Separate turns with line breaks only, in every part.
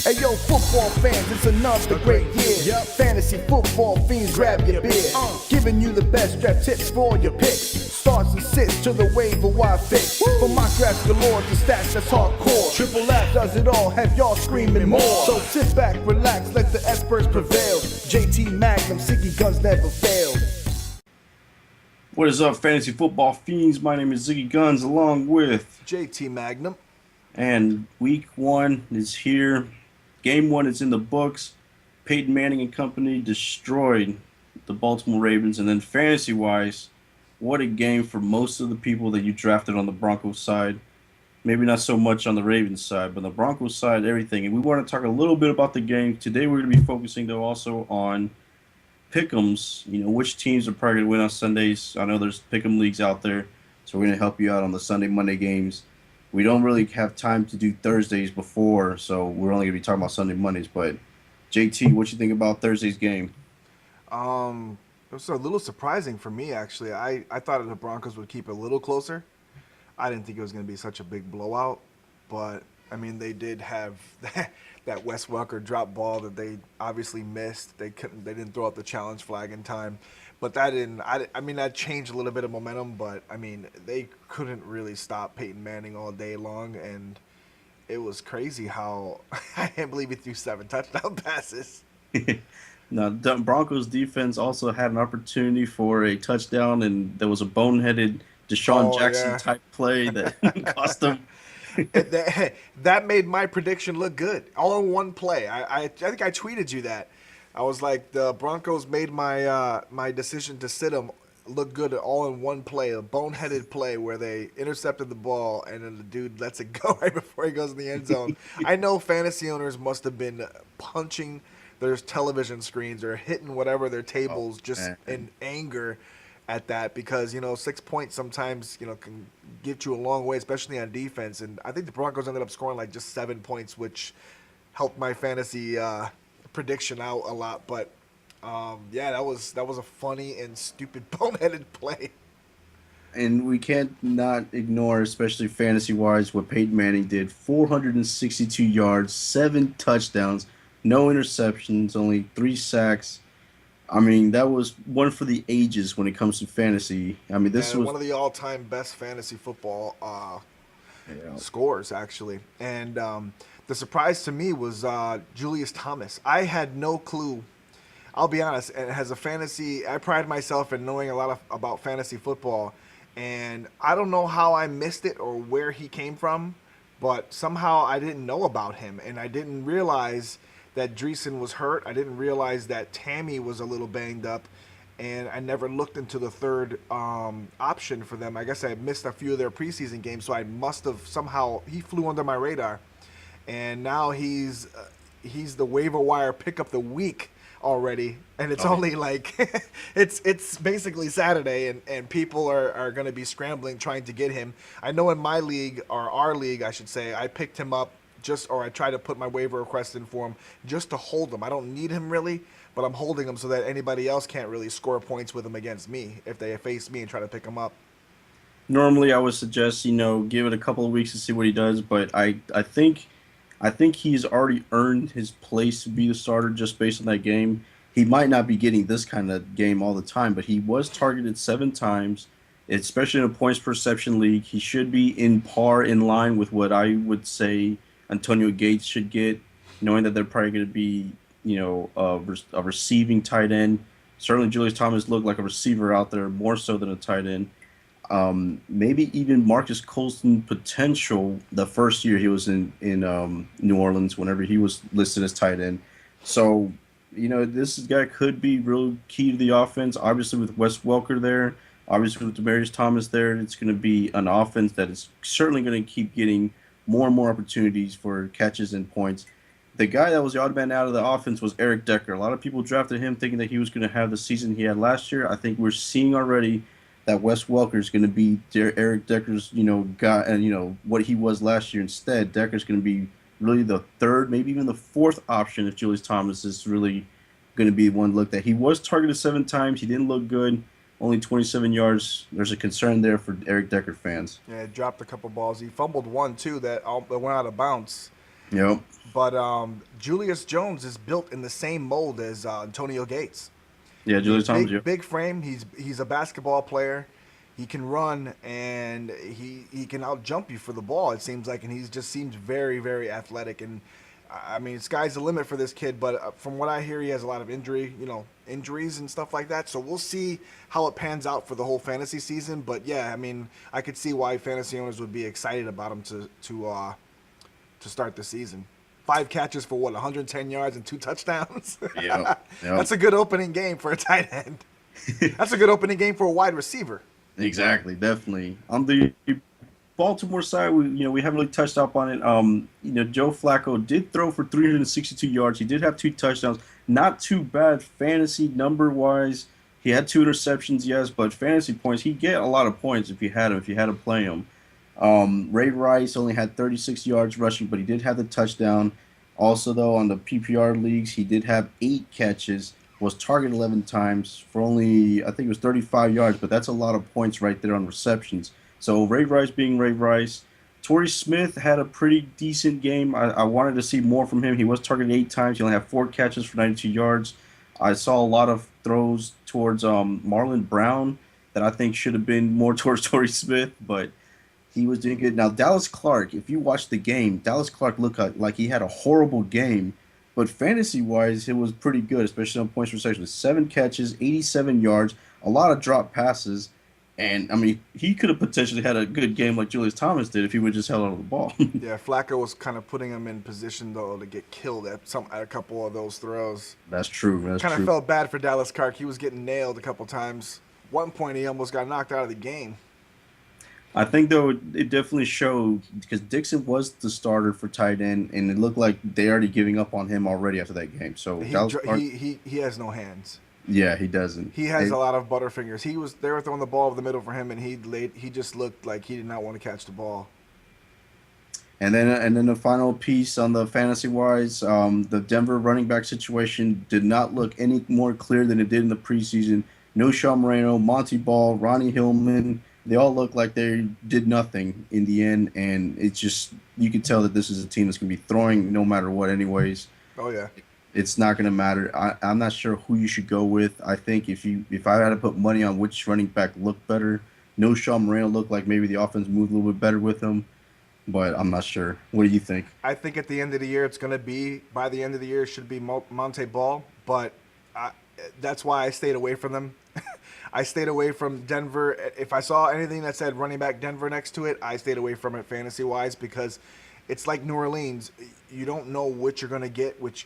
Hey yo, football fans, it's another great year. Fantasy football fiends, grab your beer. Giving you the best draft tips for all your picks. Starts and sits to the waiver wire fix. From my drafts galore to stats that's hardcore. Triple F does it all, have y'all screaming more. So sit back, relax, let the experts prevail. JT Magnum, Ziggy Guns never fail.
What is up, Fantasy Football Fiends? My name is Ziggy Guns, along with
JT Magnum.
And week one is here. Game one is in the books. Peyton Manning and company destroyed the Baltimore Ravens. And then fantasy-wise, what a game for most of the people that you drafted on the Broncos side. Maybe not so much on the Ravens side, but on the Broncos side, everything. And we want to talk a little bit about the game. Today we're going to be focusing, though, also on pick'ems. You know, which teams are probably going to win on Sundays. I know there's pick'em leagues out there, so we're going to help you out on the Sunday, Monday games. We don't really have time to do Thursdays before, so we're only going to be talking about Sunday, Mondays. But, JT, what you think about Thursday's game?
It was a little surprising for me, actually. I thought the Broncos would keep it a little closer. I didn't think it was going to be such a big blowout. But, I mean, they did have that Wes Welker drop ball that they obviously missed. They didn't throw out the challenge flag in time. But that didn't. I mean, that changed a little bit of momentum. But I mean, they couldn't really stop Peyton Manning all day long, and it was crazy how I can't believe he threw 7 touchdown passes.
Now, the Broncos defense also had an opportunity for a touchdown, and there was a boneheaded DeSean Jackson type play that cost them.
That made my prediction look good. All in one play. I think I tweeted you that. I was like, the Broncos made my decision to sit them look good all in one play, a boneheaded play where they intercepted the ball and then the dude lets it go right before he goes in the end zone. I know fantasy owners must have been punching their television screens or hitting whatever their tables in anger at that because, 6 points sometimes, can get you a long way, especially on defense. And I think the Broncos ended up scoring like just 7 points, which helped my fantasy prediction out a lot, but that was a funny and stupid boneheaded play.
And we can't not ignore, especially fantasy-wise, what Peyton Manning did. 462 yards, 7 touchdowns, no interceptions, only 3 sacks. I mean, that was one for the ages when it comes to fantasy. I mean, this was
one of the all-time best fantasy football scores, actually. And the surprise to me was Julius Thomas. I had no clue. I'll be honest. And as a fantasy, I pride myself in knowing a lot about fantasy football. And I don't know how I missed it or where he came from, but somehow I didn't know about him. And I didn't realize that DeSean was hurt. I didn't realize that Tammy was a little banged up. And I never looked into the third option for them. I guess I missed a few of their preseason games, so I must have somehow – he flew under my radar. And now he's the waiver wire pick up the week already, and it's only like it's basically Saturday, and people are going to be scrambling trying to get him. I know in my league, or our league, I should say, I picked him up I tried to put my waiver request in for him just to hold him. I don't need him really, but I'm holding him so that anybody else can't really score points with him against me if they face me and try to pick him up.
Normally I would suggest give it a couple of weeks to see what he does, but I think he's already earned his place to be the starter just based on that game. He might not be getting this kind of game all the time, but he was targeted 7 times, especially in a points per reception league. He should be in line with what I would say Antonio Gates should get, knowing that they're probably going to be, a receiving tight end. Certainly Julius Thomas looked like a receiver out there, more so than a tight end. Maybe even Marcus Colston potential the first year he was in New Orleans, whenever he was listed as tight end. So, this guy could be real key to the offense. Obviously with Wes Welker there, obviously with Demaryius Thomas there, it's going to be an offense that is certainly going to keep getting more and more opportunities for catches and points. The guy that was the odd man out of the offense was Eric Decker. A lot of people drafted him thinking that he was going to have the season he had last year. I think we're seeing already that Wes Welker is going to be Eric Decker's, guy, and what he was last year. Instead, Decker's going to be really the third, maybe even the fourth option if Julius Thomas is really going to be one looked at. He was targeted 7 times. He didn't look good. Only 27 yards. There's a concern there for Eric Decker fans.
Yeah, dropped a couple balls. He fumbled one, too, that went out of bounds.
Yep.
But Julius Jones is built in the same mold as Antonio Gates.
Yeah,
I mean,
Julius Thomas. Yep.
big frame. He's a basketball player. He can run and he can out jump you for the ball. It seems like, and he just seems very athletic. And I mean, sky's the limit for this kid. But from what I hear, he has a lot of injuries and stuff like that. So we'll see how it pans out for the whole fantasy season. But yeah, I mean, I could see why fantasy owners would be excited about him to start the season. 5 catches for 110 yards and 2 touchdowns.
Yeah.
That's a good opening game for a tight end. That's a good opening game for a wide receiver.
Exactly, definitely. On the Baltimore side, we haven't really touched up on it. Joe Flacco did throw for 362 yards. He did have 2 touchdowns. Not too bad fantasy number wise. He had 2 interceptions, yes, but fantasy points, he'd get a lot of points if you had to play him. Ray Rice only had 36 yards rushing, but he did have the touchdown. Also, though, on the PPR leagues, he did have 8 catches, was targeted 11 times for only, I think it was 35 yards, but that's a lot of points right there on receptions. So Ray Rice being Ray Rice. Torrey Smith had a pretty decent game. I wanted to see more from him. He was targeted 8 times. He only had 4 catches for 92 yards. I saw a lot of throws towards Marlon Brown that I think should have been more towards Torrey Smith, but he was doing good. Now, Dallas Clark, if you watch the game, Dallas Clark looked like he had a horrible game, but fantasy-wise, it was pretty good, especially on points per section. 7 catches, 87 yards, a lot of drop passes, and, I mean, he could have potentially had a good game like Julius Thomas did if he would just held on to the ball.
Yeah, Flacco was kind of putting him in position, though, to get killed at a couple of those throws.
That's true.
Kind of felt bad for Dallas Clark. He was getting nailed a couple times. One point, he almost got knocked out of the game.
I think, though, it definitely showed because Dixon was the starter for tight end, and it looked like they already giving up on him already after that game. So
he has no hands.
Yeah, he doesn't.
He has a lot of butterfingers. They were throwing the ball over the middle for him, and he just looked like he did not want to catch the ball.
And then the final piece on the fantasy wise, the Denver running back situation did not look any more clear than it did in the preseason. No Sean Moreno, Monty Ball, Ronnie Hillman. They all look like they did nothing in the end, and it's just you can tell that this is a team that's going to be throwing no matter what anyways.
Oh, yeah.
It's not going to matter. I'm not sure who you should go with. I think if I had to put money on which running back looked better, no Sean Moreno looked like maybe the offense moved a little bit better with him, but I'm not sure. What do you think?
I think at the end of the year, it's going to be, by the end of the year, it should be Monte Ball, but that's why I stayed away from them. I stayed away from Denver. If I saw anything that said running back Denver next to it, I stayed away from it fantasy-wise because it's like New Orleans. You don't know what you're going to get with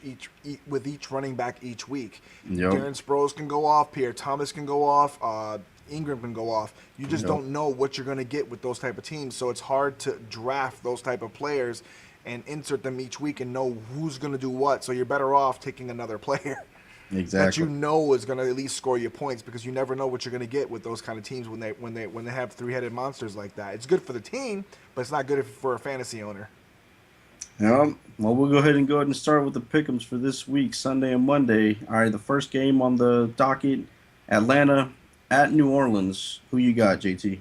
each running back each week.
Yep.
Darren Sproles can go off. Pierre Thomas can go off. Ingram can go off. You just don't know what you're going to get with those type of teams. So it's hard to draft those type of players and insert them each week and know who's going to do what. So you're better off taking another player.
Exactly.
That you know is going to at least score you points because you never know what you're going to get with those kind of teams when they have 3-headed monsters like that. It's good for the team, but it's not good for a fantasy owner.
Yeah. Well, we'll go ahead and start with the pick'ems for this week, Sunday and Monday. All right, the first game on the docket, Atlanta at New Orleans. Who you got, JT?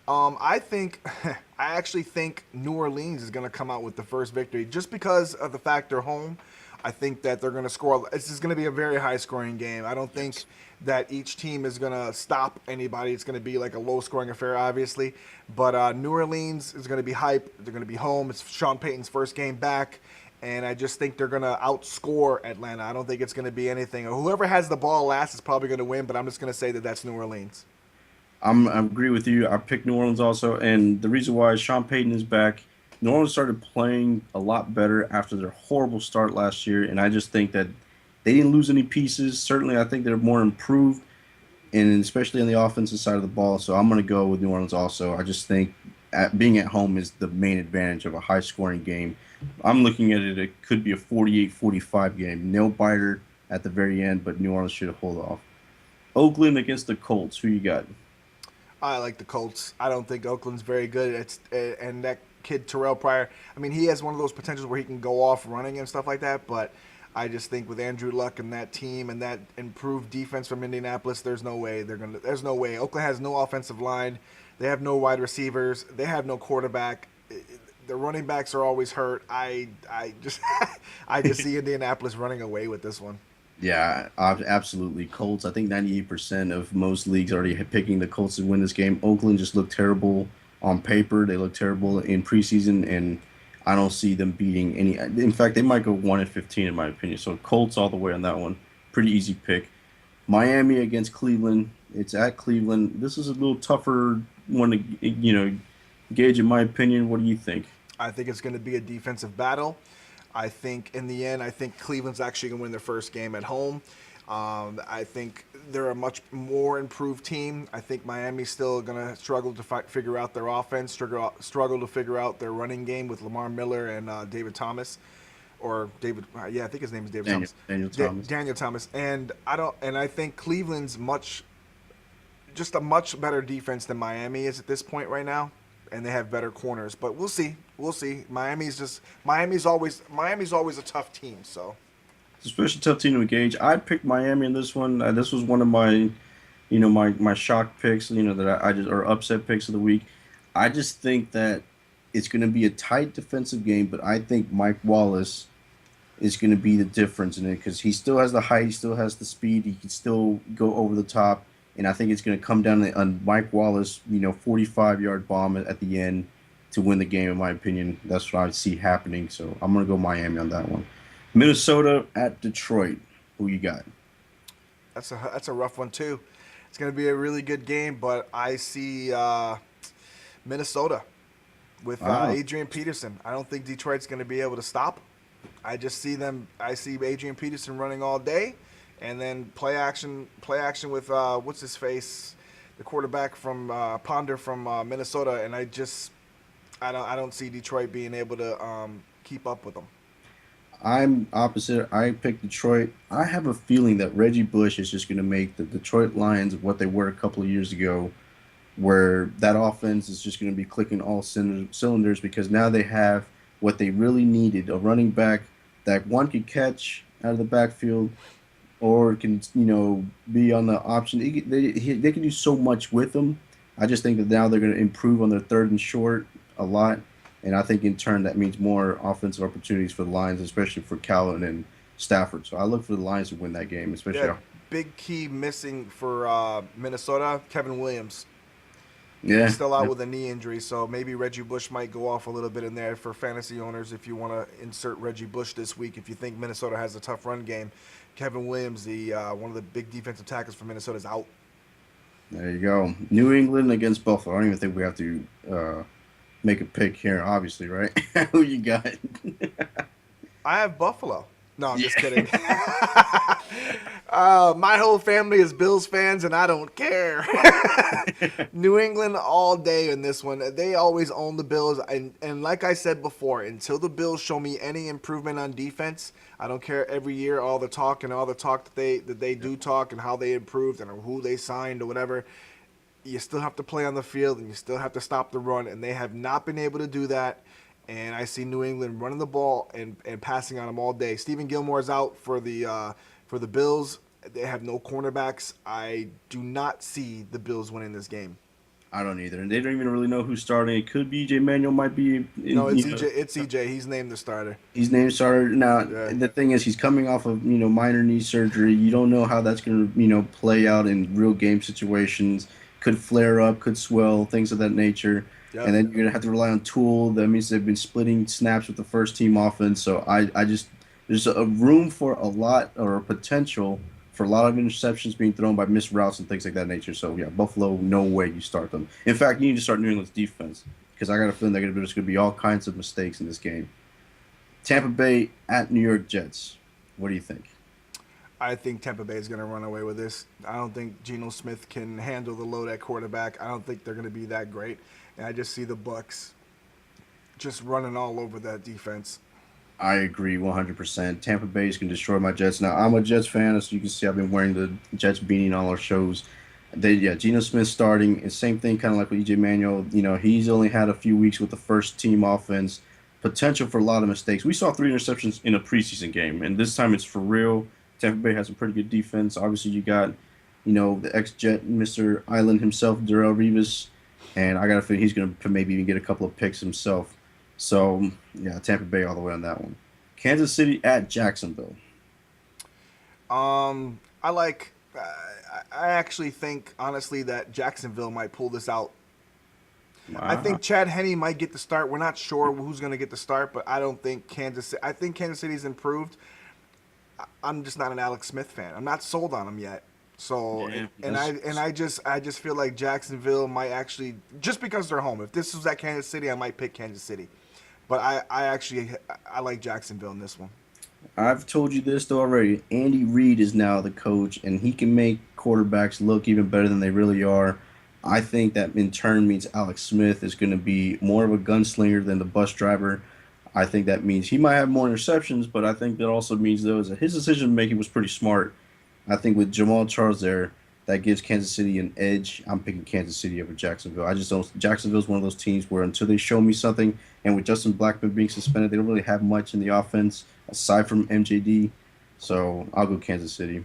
I actually think New Orleans is going to come out with the first victory just because of the fact they're home. I think that they're going to score. This is going to be a very high-scoring game. I don't think that each team is going to stop anybody. It's going to be like a low-scoring affair, obviously. But New Orleans is going to be hype. They're going to be home. It's Sean Payton's first game back. And I just think they're going to outscore Atlanta. I don't think it's going to be anything. Whoever has the ball last is probably going to win, but I'm just going to say that that's New Orleans.
I agree with you. I picked New Orleans also. And the reason why is Sean Payton is back. New Orleans started playing a lot better after their horrible start last year, and I just think that they didn't lose any pieces. Certainly, I think they're more improved, and especially on the offensive side of the ball. So I'm going to go with New Orleans also. I just think being at home is the main advantage of a high-scoring game. I'm looking at it. It could be a 48-45 game. Nail-biter at the very end, but New Orleans should have pulled off. Oakland against the Colts. Who you got?
I like the Colts. I don't think Oakland's very good. And that kid Terrell Pryor, I mean, he has one of those potentials where he can go off running and stuff like that, but I just think with Andrew Luck and that team and that improved defense from Indianapolis, there's no way. Oakland has no offensive line. They have no wide receivers. They have no quarterback. The running backs are always hurt. I just I just see Indianapolis running away with this one.
Yeah, absolutely. Colts. I think 98% of most leagues already picking the Colts to win this game. Oakland just looked terrible on paper. They look terrible in preseason, and I don't see them beating any. In fact, they might go 1-15 in my opinion. So Colts all the way on that one. Pretty easy pick. Miami against Cleveland. It's at Cleveland. This is a little tougher one to gauge in my opinion. What do you think?
I think it's going to be a defensive battle. I think in the end, I think Cleveland's actually going to win their first game at home. I think they're a much more improved team. I think Miami's still going to struggle to figure out their offense, struggle to figure out their running game with Lamar Miller and David Thomas, or David. Yeah, I think his name is David Thomas.
Daniel Thomas.
Daniel Thomas. And I think Cleveland's just a much better defense than Miami is at this point right now, and they have better corners. But we'll see. We'll see. Miami's always a tough team. So.
Especially tough team to engage. I picked Miami in this one. This was one of my, my shock picks. That I just or upset picks of the week. I just think that it's going to be a tight defensive game, but I think Mike Wallace is going to be the difference in it because he still has the height, he still has the speed, he can still go over the top, and I think it's going to come down to Mike Wallace, 45-yard bomb at the end to win the game. In my opinion, that's what I see happening. So I'm going to go Miami on that one. Minnesota at Detroit. Who you got?
That's a rough one too. It's going to be a really good game, but I see Minnesota with Adrian Peterson. I don't think Detroit's going to be able to stop him. I just see them. I see Adrian Peterson running all day, and then play action with what's his face, the quarterback from Ponder from Minnesota, and I don't see Detroit being able to keep up with them.
I'm opposite. I picked Detroit. I have a feeling that Reggie Bush is just going to make the Detroit Lions what they were a couple of years ago, where that offense is just going to be clicking all cylinders because now they have what they really needed, a running back that one could catch out of the backfield or can, be on the option. They can do so much with them. I just think that now they're going to improve on their third and short a lot. And I think in turn that means more offensive opportunities for the Lions, especially for Calvin and Stafford. So I look for the Lions to win that game, especially.
Yeah, big key missing for Minnesota, Kevin Williams.
Yeah.
He's still out with a knee injury, so maybe Reggie Bush might go off a little bit in there for fantasy owners if you want to insert Reggie Bush this week. If you think Minnesota has a tough run game, Kevin Williams, one of the big defensive tackles for Minnesota, is out.
There you go. New England against Buffalo. I don't even think we have to make a pick here, obviously, right? Who you got?
I have Buffalo. No, I'm just kidding. My whole family is Bills fans, and I don't care. New England all day in this one. They always own the Bills. And like I said before, until the Bills show me any improvement on defense, I don't care every year all the talk that they do talk and how they improved and who they signed or whatever. You still have to play on the field, and you still have to stop the run, and they have not been able to do that. And I see New England running the ball and passing on them all day. Stephen Gilmore's out for the Bills. They have no cornerbacks. I do not see the Bills winning this game.
I don't either, and they don't even really know who's starting. It could be EJ Manuel, might be.
No, it's EJ. It's EJ. He's named the starter.
He's named starter now. Yeah. The thing is, he's coming off of minor knee surgery. You don't know how that's going to play out in real game situations. Could flare up, could swell, things of that nature. Yep. And then you're going to have to rely on Tool. That means they've been splitting snaps with the first team offense. So I just there's a room for a lot or a potential for a lot of interceptions being thrown by missed routes and things like that nature. So, yeah, Buffalo, no way you start them. In fact, you need to start New England's defense because I got a feeling there's going to be all kinds of mistakes in this game. Tampa Bay at New York Jets. What do you think?
I think Tampa Bay is going to run away with this. I don't think Geno Smith can handle the load at quarterback. I don't think they're going to be that great. And I just see the Bucs just running all over that defense.
I agree 100%. Tampa Bay is going to destroy my Jets. Now, I'm a Jets fan, as you can see. I've been wearing the Jets beanie in all our shows. Geno Smith starting. And same thing kind of like with EJ Manuel. He's only had a few weeks with the first team offense. Potential for a lot of mistakes. We saw 3 interceptions in a preseason game, and this time it's for real. Tampa Bay has a pretty good defense. Obviously, you got, the ex-Jet, Mr. Island himself, Darrelle Revis, and I got a feeling he's going to maybe even get a couple of picks himself. So yeah, Tampa Bay all the way on that one. Kansas City at Jacksonville.
I like. I actually think honestly that Jacksonville might pull this out. I
Wow.
think Chad Henne might get the start. We're not sure who's going to get the start, but I don't think Kansas. I think Kansas City's improved. I'm just not an Alex Smith fan. I'm not sold on him yet. So
Yeah,
I just feel like Jacksonville might actually, just because they're home. If this was at Kansas City, I might pick Kansas City, but I like Jacksonville in this one.
I've told you this already. Andy Reid is now the coach, and he can make quarterbacks look even better than they really are. I think that in turn means Alex Smith is going to be more of a gunslinger than the bus driver. I think that means he might have more interceptions, but I think that also means though is that his decision making was pretty smart. I think with Jamal Charles there, that gives Kansas City an edge. I'm picking Kansas City over Jacksonville. I just don't. Jacksonville's one of those teams where until they show me something, and with Justin Blackman being suspended, they don't really have much in the offense aside from MJD. So I'll go Kansas City.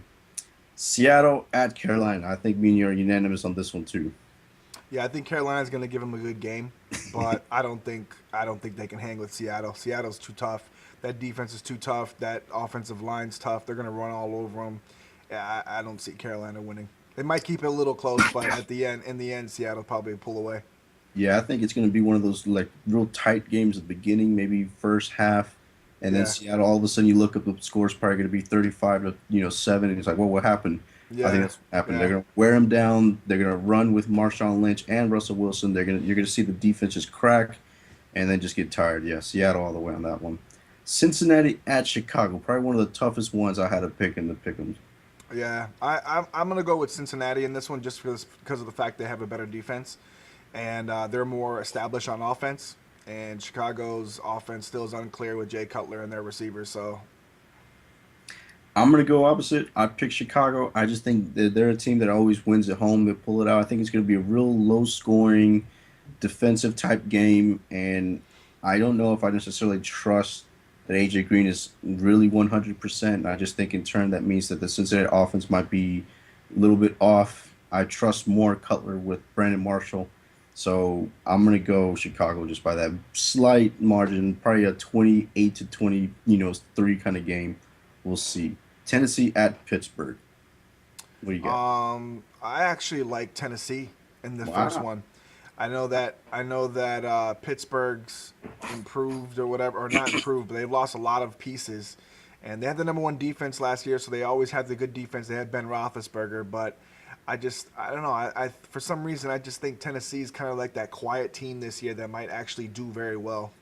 Seattle at Carolina. I think me and you are unanimous on this one too.
Yeah, I think Carolina's going to give them a good game, but I don't think they can hang with Seattle. Seattle's too tough. That defense is too tough. That offensive line's tough. They're going to run all over them. Yeah, I don't see Carolina winning. They might keep it a little close, but in the end, Seattle probably pull away.
Yeah, I think it's going to be one of those like real tight games at the beginning, maybe first half, and then
Yeah,
Seattle. All of a sudden, you look up the score's probably going to be 35 to 7, and it's like, well, what happened? I think
yeah,
that's what happened. They're
yeah.
going to wear him down. They're going to run with Marshawn Lynch and Russell Wilson. You're going to see the defense just crack, and then just get tired. Yeah, Seattle all the way on that one. Cincinnati at Chicago, probably one of the toughest ones I had to pick in the pick'ems.
Yeah, I'm gonna go with Cincinnati in this one just because of the fact they have a better defense, and they're more established on offense. And Chicago's offense still is unclear with Jay Cutler and their receivers. So
I'm gonna go opposite. I pick Chicago. I just think that they're a team that always wins at home. They pull it out. I think it's gonna be a real low scoring, defensive type game, and I don't know if I necessarily trust that AJ Green is really 100%. I just think in turn that means that the Cincinnati offense might be a little bit off. I trust more Cutler with Brandon Marshall, so I'm gonna go Chicago just by that slight margin, probably a 28 to 20, 3 kind of game. We'll see. Tennessee at Pittsburgh. What do you got?
I actually like Tennessee in the first
Wow.
one. I know that Pittsburgh's improved or whatever, or not improved, but they've lost a lot of pieces, and they had the number one defense last year, so they always had the good defense. They had Ben Roethlisberger, but I don't know. I for some reason I just think Tennessee's kind of like that quiet team this year that might actually do very well.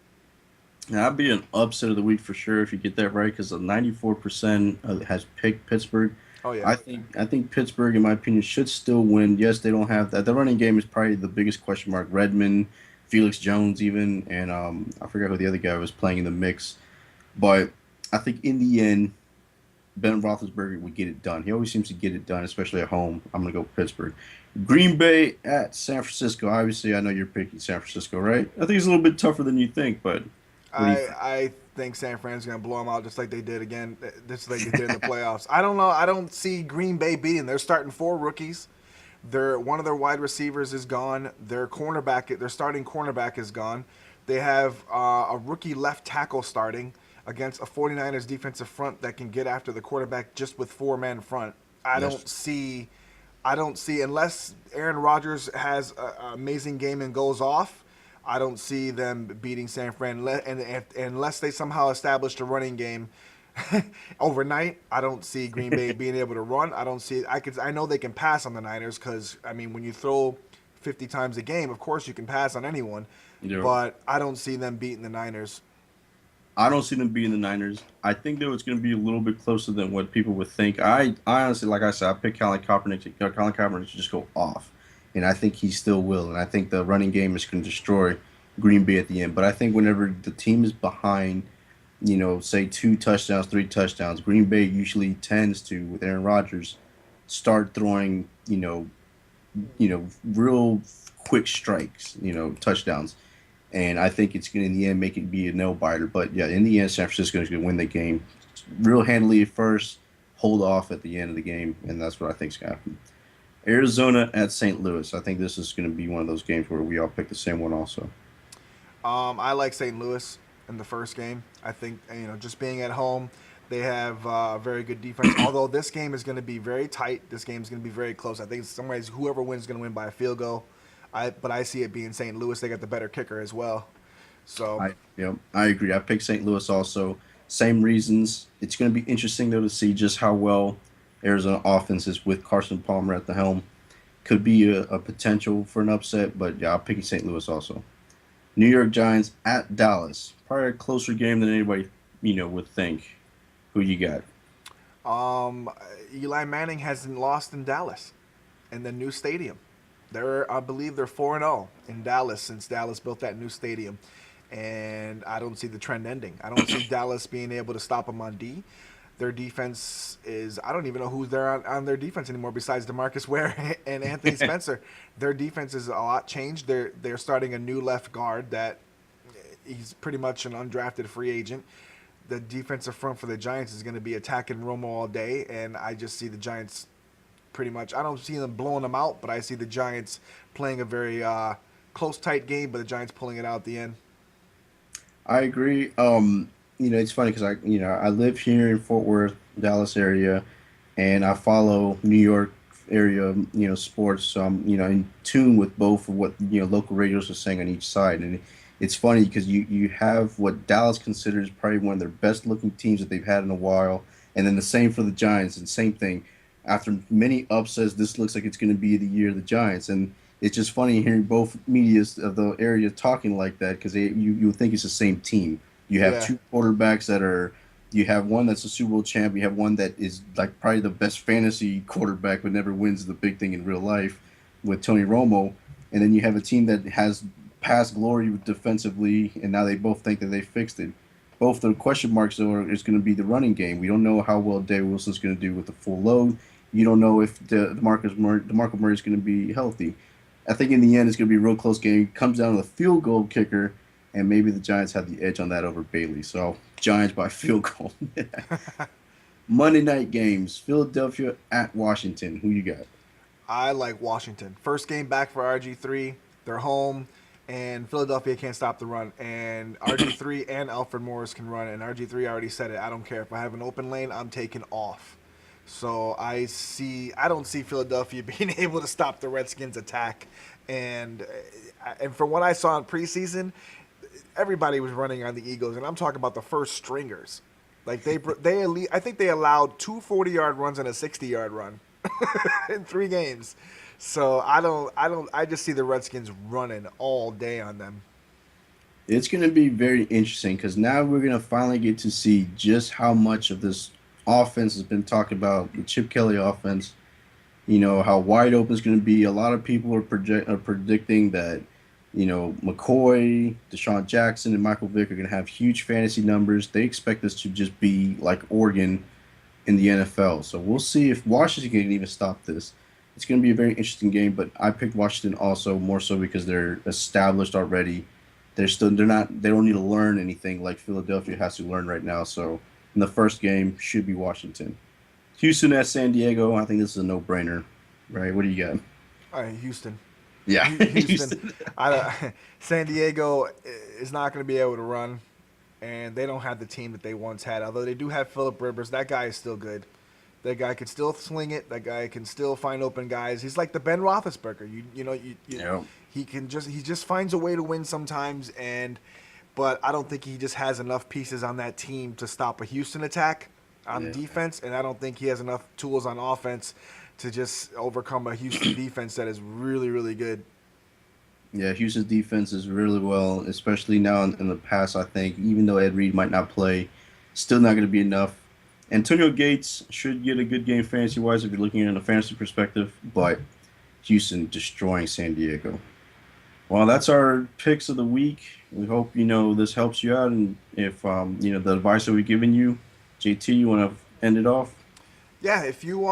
Now, that'd be an upset of the week for sure if you get that right, because the 94% has picked Pittsburgh.
Oh yeah,
I think Pittsburgh, in my opinion, should still win. Yes, they don't have that. The running game is probably the biggest question mark. Redmond, Felix Jones, even, and I forgot who the other guy was playing in the mix. But I think in the end, Ben Roethlisberger would get it done. He always seems to get it done, especially at home. I'm gonna go Pittsburgh. Green Bay at San Francisco. Obviously, I know you're picking San Francisco, right? I think it's a little bit tougher than you think, but what do you think?
I think San Fran's gonna blow them out just like they did again, just like they did in the playoffs. I don't know. I don't see Green Bay beating. They're starting four rookies. One of their wide receivers is gone. Their starting cornerback is gone. They have a rookie left tackle starting against a 49ers defensive front that can get after the quarterback just with four men front. I
Yes.
don't see, I don't see unless Aaron Rodgers has an amazing game and goes off. I don't see them beating San Fran, unless they somehow establish a running game overnight. I don't see Green Bay being able to run. I don't see. I know they can pass on the Niners because I mean, when you throw 50 times a game, of course you can pass on anyone.
Yeah.
But I don't see them beating the Niners.
I don't see them beating the Niners. I think though it's going to be a little bit closer than what people would think. I honestly, like I said, I picked Colin Kaepernick. Colin Kaepernick to just go off, and I think he still will. And I think the running game is going to destroy Green Bay at the end. But I think whenever the team is behind, say 2 touchdowns, 3 touchdowns, Green Bay usually tends to, with Aaron Rodgers, start throwing, real quick strikes, touchdowns. And I think it's going to, in the end, make it be a nail biter. But yeah, in the end, San Francisco is going to win the game real handily at first, hold off at the end of the game, and that's what I think is going to happen. Arizona at St. Louis. I think this is going to be one of those games where we all pick the same one also.
I like St. Louis in the first game. I think just being at home, they have very good defense. Although this game is going to be very tight, this game is going to be very close. I think in some ways whoever wins is going to win by a field goal. But I see it being St. Louis. They got the better kicker as well. So
I agree. I picked St. Louis also. Same reasons. It's going to be interesting though to see just how well Arizona offense is with Carson Palmer at the helm. Could be a potential for an upset, but yeah, I'll pick St. Louis also. New York Giants at Dallas. Probably a closer game than anybody would think. Who you got?
Eli Manning hasn't lost in Dallas, in the new stadium. I believe they're 4-0 in Dallas since Dallas built that new stadium, and I don't see the trend ending. I don't see Dallas being able to stop them on D. Their defense is, I don't even know who's there on their defense anymore besides DeMarcus Ware and Anthony Spencer. Their defense is a lot changed. They're starting a new left guard that he's pretty much an undrafted free agent. The defensive front for the Giants is going to be attacking Romo all day, and I just see the Giants pretty much. I don't see them blowing them out, but I see the Giants playing a very close, tight game, but the Giants pulling it out at the end.
I agree. It's funny because I live here in Fort Worth, Dallas area, and I follow New York area, sports. So I'm, in tune with both of what local radios are saying on each side, and it's funny because you have what Dallas considers probably one of their best looking teams that they've had in a while, and then the same for the Giants, and same thing. After many upsets, this looks like it's going to be the year of the Giants, and it's just funny hearing both medias of the area talking like that because you would think it's the same team. You have two quarterbacks you have one that's a Super Bowl champ, you have one that is like probably the best fantasy quarterback but never wins the big thing in real life with Tony Romo, and then you have a team that has past glory defensively, and now they both think that they fixed it. Both the question marks is going to be the running game. We don't know how well David Wilson's going to do with the full load. You don't know if DeMarco Murray is going to be healthy. I think in the end it's going to be a real close game. It comes down to the field goal kicker, and maybe the Giants have the edge on that over Bailey. So Giants by field goal. Monday night games: Philadelphia at Washington. Who you got?
I like Washington. First game back for RG3. They're home, and Philadelphia can't stop the run. And RG3 and Alfred Morris can run, and RG3 already said it. I don't care. If I have an open lane, I'm taking off. So I don't see Philadelphia being able to stop the Redskins' attack. And from what I saw in preseason, everybody was running on the Eagles, and I'm talking about the first stringers. Like I think they allowed 2 40-yard runs and a 60-yard run in 3 games. So I just see the Redskins running all day on them.
It's going to be very interesting because now we're going to finally get to see just how much of this offense has been talked about, the Chip Kelly offense. How wide open it's going to be. A lot of people are predicting that McCoy, DeSean Jackson, and Michael Vick are going to have huge fantasy numbers. They expect this to just be like Oregon in the NFL. So we'll see if Washington can even stop this. It's going to be a very interesting game, but I picked Washington also more so because they're established already. They don't need to learn anything like Philadelphia has to learn right now. So in the first game should be Washington. Houston at San Diego. I think this is a no-brainer, right? What do you got?
All right, Houston.
Yeah,
Houston. San Diego is not going to be able to run, and they don't have the team that they once had. Although they do have Phillip Rivers, that guy is still good. That guy can still sling it. That guy can still find open guys. He's like the Ben Roethlisberger. He just finds a way to win sometimes, but I don't think he just has enough pieces on that team to stop a Houston attack on defense, and I don't think he has enough tools on offense to just overcome a Houston defense that is really, really good.
Yeah, Houston's defense is really well, especially now in the past, I think. Even though Ed Reed might not play, still not going to be enough. Antonio Gates should get a good game fantasy-wise if you're looking at it in a fantasy perspective, but Houston destroying San Diego. Well, that's our picks of the week. We hope, this helps you out, and if, the advice that we've given you, JT, you want to end it off?
Yeah, if you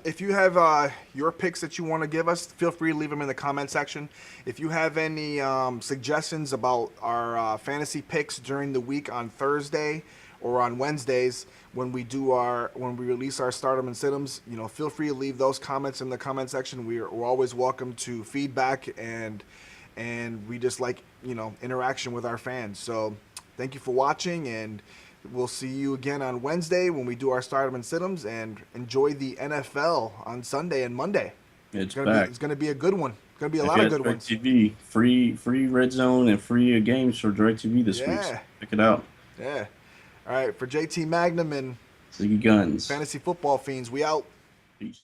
if you have your picks that you want to give us, feel free to leave them in the comment section. If you have any suggestions about our fantasy picks during the week on Thursday or on Wednesdays when we release our stardom and situms, feel free to leave those comments in the comment section. We're always welcome to feedback and and we just like, interaction with our fans. So thank you for watching, and we'll see you again on Wednesday when we do our Stardom and Situms, and enjoy the NFL on Sunday and Monday.
It's
It's gonna be a good one. It's gonna be a lot of good ones.
DirecTV, free Red Zone and free games for DirecTV this week. So check it out.
Yeah. All right, for JT Magnum and
Ziggy Guns.
Fantasy Football Fiends, we out.
Peace.